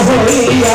হইয়া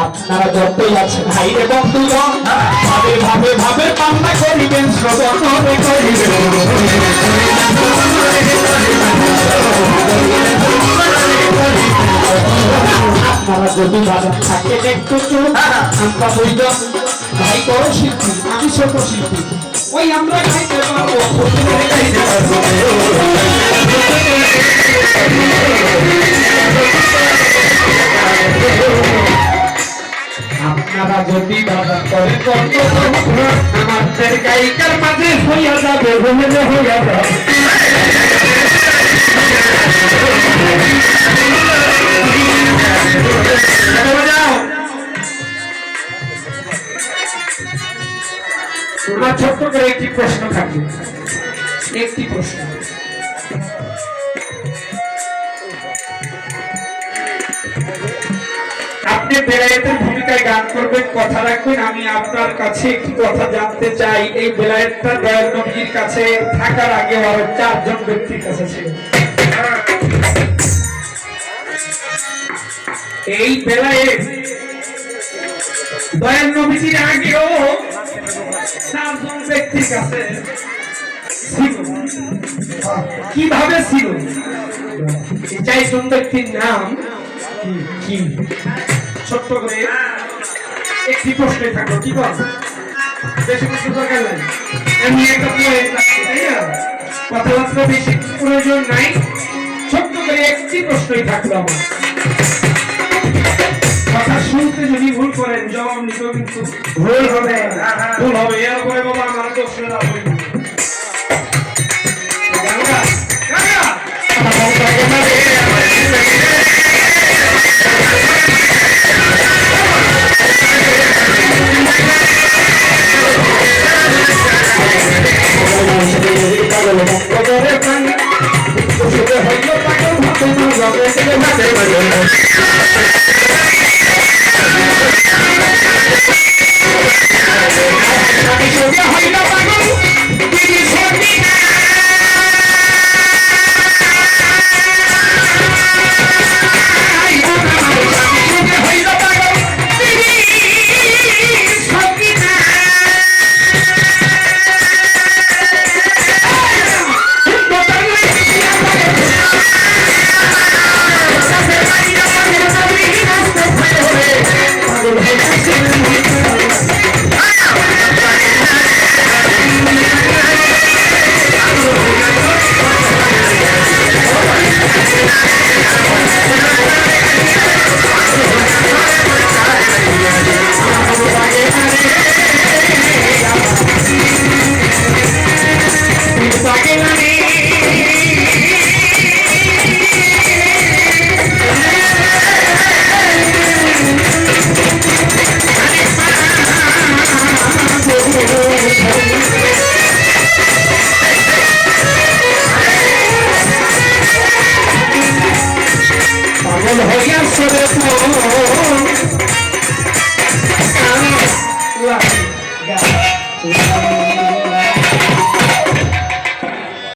আপনারা যতই আছেন ভাই রে বন্ধুগণ ভাবে ভাবে ভাবে কান্না করিবেন শ্রবণ করিবেন আপনারা যদি ভাবেন থাকেন একটু চুপ আমরা দুইজন ভাই বড় শিল্পী আমি ছোট শিল্পী ওই আমরা গাইতে পারবো গাইতে পারবো আপনারা যদি বাধা করেন আমাদের গায়িকার মাঝে হইয়া যাবে হইয়া যাবে তোমার ছোট্ট করে একটি প্রশ্ন থাকবে একটি প্রশ্ন আপনি বেলায়েতের ভূমিকায় গান করবেন কথা রাখবেন আমি আপনার কাছে একটি কথা জানতে চাই এই বেলায়েতটা দয়াল নবীর কাছে থাকার আগে আরো 4 জন ব্যক্তির কাছে ছিল এই বেলায়েত দয়াল নবীর আগেও 4 জন ব্যক্তির কাছে ছিল কিভাবে ছিল এই 4 জন ব্যক্তির নাম কি ছোট্ট করে একটি প্রশ্নে থাকলো কি বল বেশি কিছু দরকার নাই আমি একটা তাই না কথাবার্তা বেশি প্রয়োজন নাই ছোট্ট করে একটি প্রশ্নই থাকলো আমার কথা শুনতে যদি ভুল করেন জবাব নিতেও কিন্তু ভুল হবে এরপরে বাবা আমার দোষ না